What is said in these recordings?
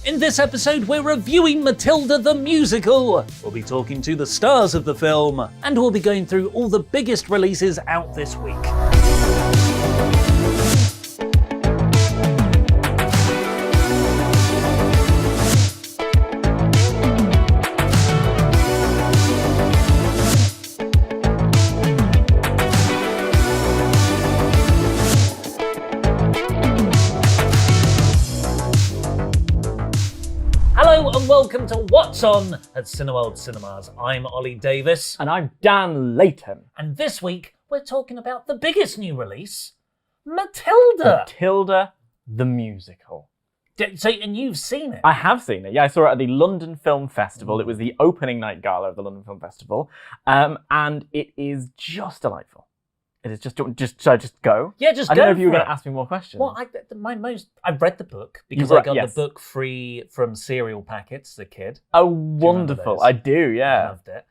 In this episode, we're reviewing Matilda the musical. We'll be talking to the stars of the film, and we'll be going through all the biggest releases out this week. Hello and welcome to What's On at Cineworld Cinemas. I'm Oli Davis. And I'm Dan Layton. And this week, we're talking about the biggest new release, Matilda. Matilda the musical. And you've seen it? I have seen it. Yeah, I saw it at the London Film Festival. It was the opening night gala of the London Film Festival. And it is just delightful. It is just should I just go? Yeah, just go. I go. don't know if you were for going it. to ask me more questions. Well, I've read the book because I got the book free from cereal packets as a kid. Oh, wonderful. I do, yeah. I loved it.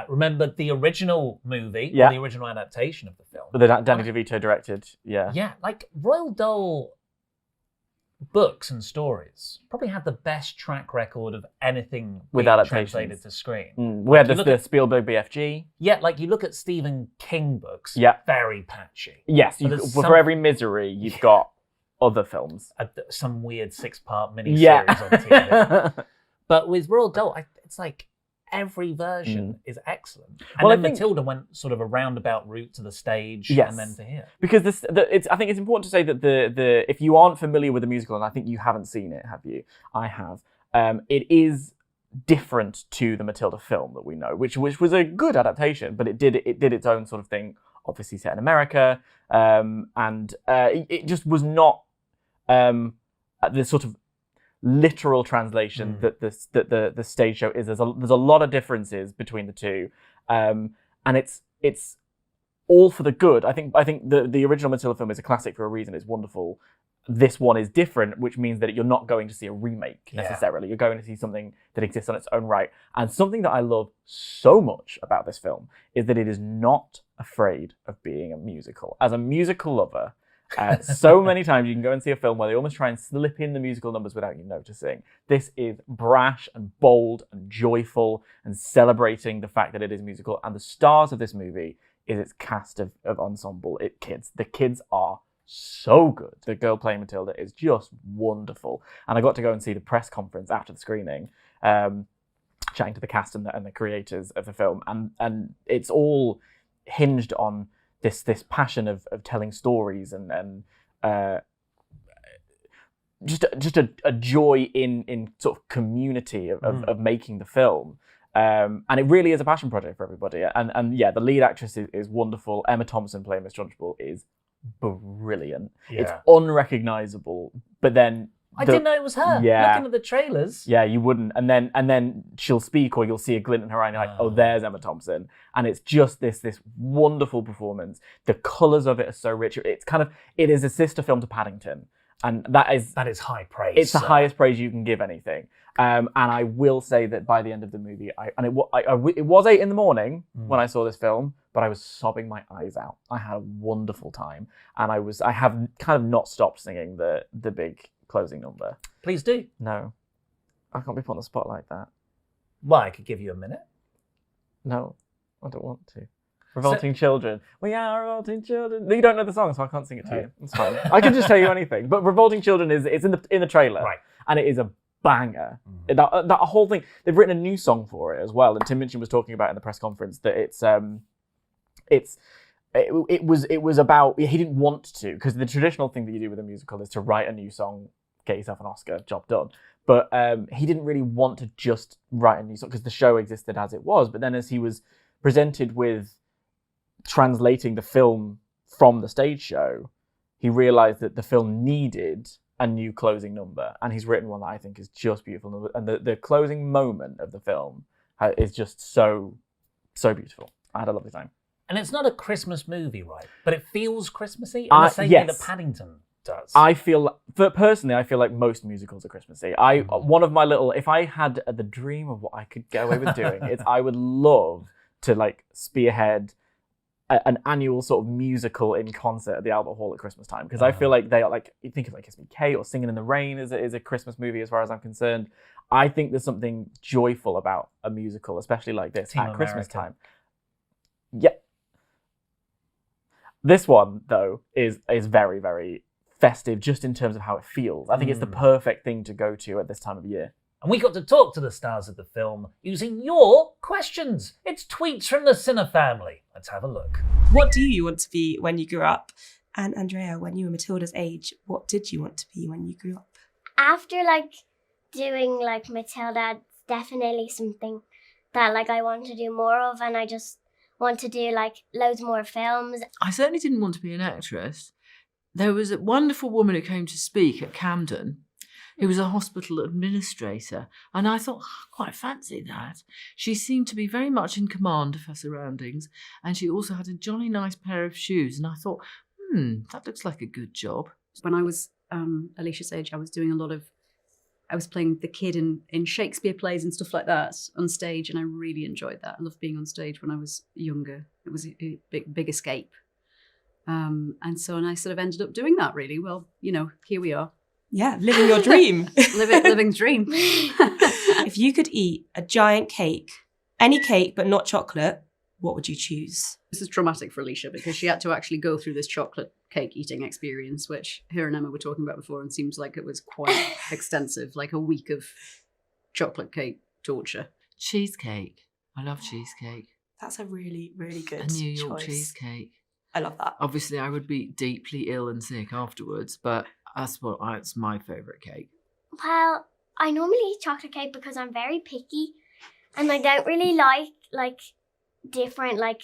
Remember the original movie, Yeah. or the original adaptation of the film? The Danny DeVito directed, yeah. Yeah, like Roald Dahl books and stories probably have the best track record of anything With being adaptations. translated to screen. We had You the look at- Spielberg BFG. Yeah, like you look at Stephen King books, Yeah. very patchy. Yes, But there's for every misery, you've got other films. Some weird 6-part miniseries Yeah. on TV. But with Roald Dahl, it's like every version is excellent. And Well, then I think- Matilda went sort of a roundabout route to the stage Yes. and then to here. Because I think it's important to say that the if you aren't familiar with the musical, and I think you haven't seen it, have you? I have. It is different to the Matilda film that we know, which was a good adaptation, but it did its own sort of thing. Obviously set in America, and it just was not the sort of literal translation that the stage show is. There's a lot of differences between the two, and it's all for the good. I think the original Matilda film is a classic for a reason. It's wonderful. This one is different, which means that you're not going to see a remake necessarily. You're going to see something that exists on its own right. And something that I love so much about this film is that it is not afraid of being a musical. As a musical lover, so many times you can go and see a film where they almost try and slip in the musical numbers without you noticing. This is brash and bold and joyful and celebrating the fact that it is musical. And the stars of this movie is its cast of ensemble, kids. The kids are so good. The girl playing Matilda is just wonderful. And I got to go and see the press conference after the screening, chatting to the cast and the creators of the film. And it's all hinged on this passion of telling stories and just a joy in sort of community of making the film. And it really is a passion project for everybody. And yeah, the lead actress is wonderful. Emma Thompson playing Miss Trunchbull is brilliant. Yeah. It's unrecognizable, but then I didn't know it was her. Yeah. Looking at the trailers. Yeah, you wouldn't. And then she'll speak, or you'll see a glint in her eye, and you're like, oh, there's Emma Thompson. And it's just this wonderful performance. The colours of it are so rich. It is a sister film to Paddington. And that is high praise. It's the highest praise you can give anything. And I will say that by the end of the movie, it was 8 a.m. when I saw this film, but I was sobbing my eyes out. I had a wonderful time, and I have kind of not stopped singing the big closing number. Please do. No, I can't be put on the spot like that. Well, I could give you a minute. No, I don't want to. Revolting Children. We are revolting children. You don't know the song, so I can't sing it to you. It's fine. I can just tell you anything. But Revolting Children it's in the trailer, right? And it is a banger. That whole thing. They've written a new song for it as well. And Tim Minchin was talking about in the press conference that it was about, he didn't want to, because the traditional thing that you do with a musical is to write a new song, get yourself an Oscar, job done. But he didn't really want to just write a new song because the show existed as it was. But then as he was presented with translating the film from the stage show, he realized that the film needed a new closing number, and he's written one that I think is just beautiful. And the closing moment of the film is just so beautiful. I had a lovely time. And it's not a Christmas movie, right? But it feels Christmassy in the same way that Paddington does. Personally, I feel like most musicals are Christmassy. One of my little, if I had the dream of what I could get away with doing, I would love to like spearhead an annual sort of musical in concert at the Albert Hall at Christmas time, because I feel like they are like, you think of like Kiss Me Kate or Singing in the Rain is a Christmas movie as far as I'm concerned. I think there's something joyful about a musical, especially like this Team at Christmas America. time. Yeah. This one though is very, very festive just in terms of how it feels. I think it's the perfect thing to go to at this time of year. And we got to talk to the stars of the film using your questions. It's tweets from the Cine family. Let's have a look. What do you want to be when you grew up? And Andrea, when you were Matilda's age, what did you want to be when you grew up? After like doing like Matilda, it's definitely something that like I want to do more of, and I just want to do like loads more films. I certainly didn't want to be an actress. There was a wonderful woman who came to speak at Camden, who was a hospital administrator, and I thought, I quite fancy that. She seemed to be very much in command of her surroundings, and she also had a jolly nice pair of shoes, and I thought, that looks like a good job. When I was Alicia's age, I was playing the kid in Shakespeare plays and stuff like that on stage, and I really enjoyed that. I loved being on stage when I was younger. It was a big escape. And I sort of ended up doing that, really. Well, here we are. Yeah, living your dream. living the dream. If you could eat a giant cake, any cake but not chocolate, what would you choose? This is traumatic for Alicia because she had to actually go through this chocolate cake eating experience, which her and Emma were talking about before, and seems like it was quite extensive, like a week of chocolate cake torture. Cheesecake. I love cheesecake. That's a really, really good A New York choice. cheesecake. I love that. Obviously, I would be deeply ill and sick afterwards, but it's my favourite cake. Well, I normally eat chocolate cake because I'm very picky, and I don't really like different like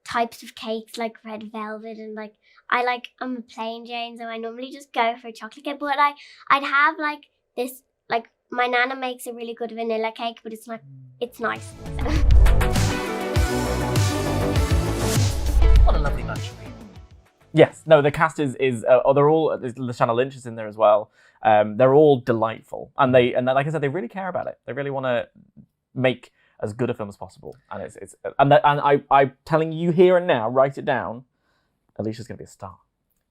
types of cakes like red velvet, and like I'm a plain Jane, so I normally just go for chocolate cake. But I'd have like this, like my nana makes a really good vanilla cake, but it's nice. What a lovely bunch of people. Yes, no, the cast is they're all, Lashana Lynch is in there as well. They're all delightful, and like I said, they really care about it. They really want to make as good a film as possible, and I'm telling you here and now, write it down. Alicia's gonna be a star.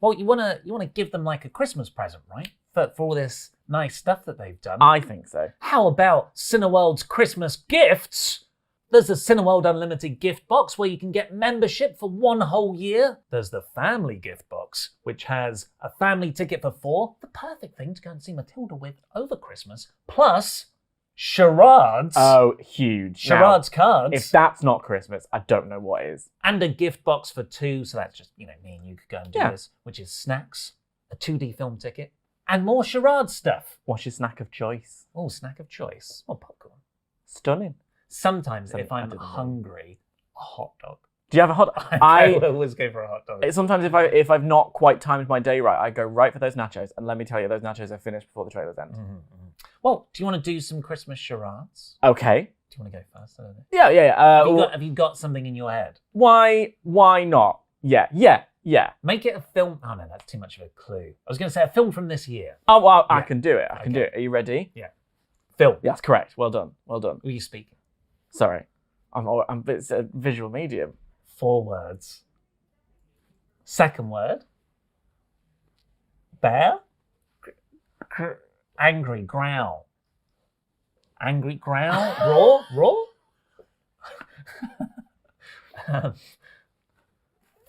Well, you wanna give them like a Christmas present, right? For all this nice stuff that they've done. I think so. How about Cineworld's Christmas gifts? There's the Cineworld Unlimited gift box where you can get membership for 1 whole year. There's the family gift box, which has a family ticket for 4, the perfect thing to go and see Matilda with over Christmas, plus charades. Oh, huge. Charades cards. If that's not Christmas, I don't know what is. And a gift box for 2, so that's just, me and you could go and do this, which is snacks, a 2D film ticket, and more charade stuff. What's your snack of choice? Oh, snack of choice. Oh, popcorn. Stunning. Sometimes if I'm hungry, a hot dog. Do you have a hot dog? I always go for a hot dog. Sometimes if I've not quite timed my day right, I go right for those nachos. And let me tell you, those nachos are finished before the trailers end. Well, do you want to do some Christmas charades? Okay. Do you want to go first? I don't know. Yeah. Have you got something in your head? Why not? Yeah. Make it a film. Oh no, that's too much of a clue. I was going to say a film from this year. Oh, well, I can do it. I can do it. Are you ready? Yeah. Film. Yeah, that's correct. Well done. Who are you speaking? Sorry. It's a visual medium. 4 words. Second word. Bear. Angry growl. Angry growl. Raw.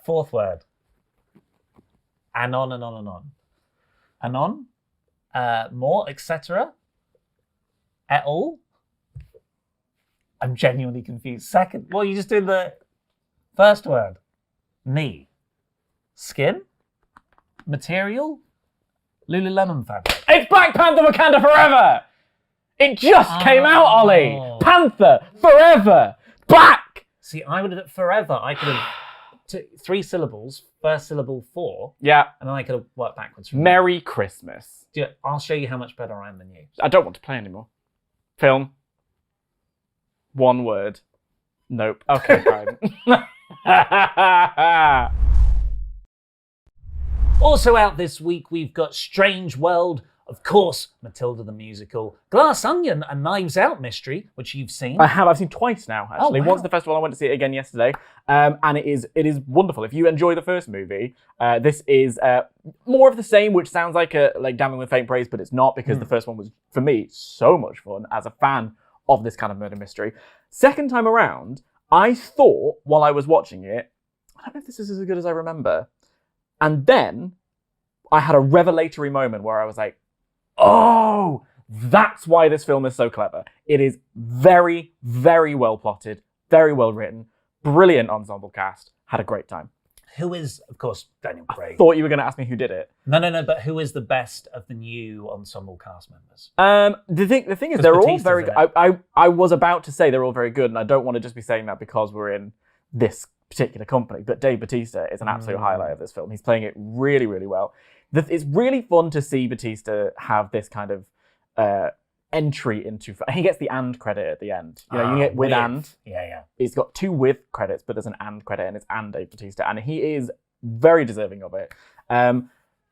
Fourth word. Anon and on and on. Anon. More, etc. Et al. I'm genuinely confused. Second, well, you just did the first word. Knee. Skin. Material. Lululemon fabric. It's Black Panther Wakanda Forever! It just came out, Ollie! Panther Forever! Black! See, I would have forever. I could have 3 syllables. First syllable 4. Yeah. And then I could have worked backwards from Merry Christmas. I'll show you how much better I am than you. I don't want to play anymore. Film. 1 word. Nope. Okay, fine. Also out this week, we've got Strange World of course, Matilda the musical, Glass Onion, a Knives Out mystery, which you've seen. I've seen twice now, actually. wow. Once at the festival, I went to see it again yesterday. And it is wonderful. If you enjoy the first movie, this is more of the same, which sounds like Damning with Faint Praise, but it's not, because the first one was, for me, so much fun as a fan of this kind of murder mystery. Second time around, I thought, while I was watching it, I don't know if this is as good as I remember. And then I had a revelatory moment where I was like, oh, that's why this film is so clever. It is very, very well plotted, very well written, brilliant ensemble cast. Had a great time. Who is, of course, Daniel Craig. Thought you were going to ask me who did it. No, but who is the best of the new ensemble cast members? The thing is, 'Cause they're all Batista's very in good. it. I was about to say they're all very good, and I don't want to just be saying that because we're in this particular company, but Dave Bautista is an absolute highlight of this film. He's playing it really, really well. It's really fun to see Bautista have this kind of entry into... He gets the "and" credit at the end. You know, you get with "and." Yeah. He's got 2 with credits, but there's an "and" credit, and it's "and" Dave Bautista, and he is very deserving of it.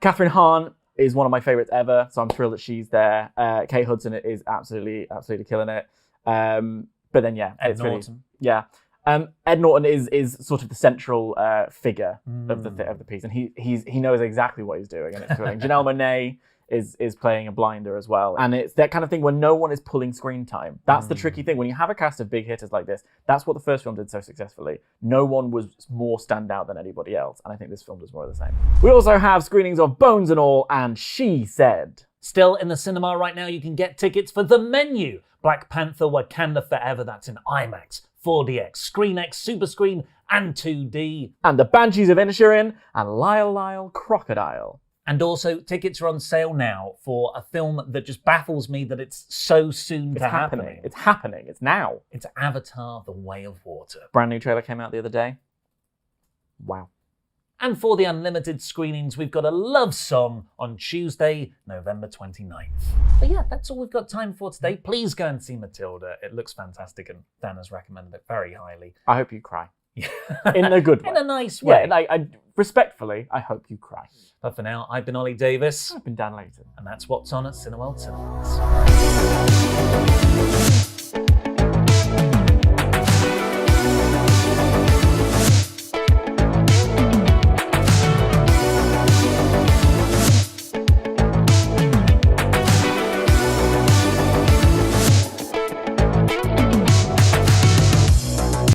Catherine Hahn is one of my favourites ever, so I'm thrilled that she's there. Kate Hudson is absolutely killing it. But then, yeah, Ed it's Norton. Really, yeah. Ed Norton is sort of the central figure of the piece, and he knows exactly what he's doing, and it's thrilling. Janelle Monáe is playing a blinder as well, and it's that kind of thing where no one is pulling screen time. That's the tricky thing when you have a cast of big hitters like this. That's what the first film did so successfully. No one was more standout than anybody else, and I think this film does more of the same. We also have screenings of Bones and All and She Said. Still in the cinema right now, you can get tickets for The Menu, Black Panther Wakanda Forever. That's in IMAX, 4DX, ScreenX, Super Screen, and 2D. And The Banshees of Inisherin and Lyle Lyle Crocodile. And also, tickets are on sale now for a film that just baffles me that it's so soon to happen. It's happening. It's now. It's Avatar: The Way of Water. Brand new trailer came out the other day. Wow. And for the unlimited screenings, we've got a love song on Tuesday, November 29th. But yeah, that's all we've got time for today. Please go and see Matilda. It looks fantastic, and Dan has recommended it very highly. I hope you cry. In a good way. In a nice way. Yeah, respectfully, I hope you cry. But for now, I've been Oli Davis. I've been Dan Layton. And that's what's on at Cineworld Cinemas.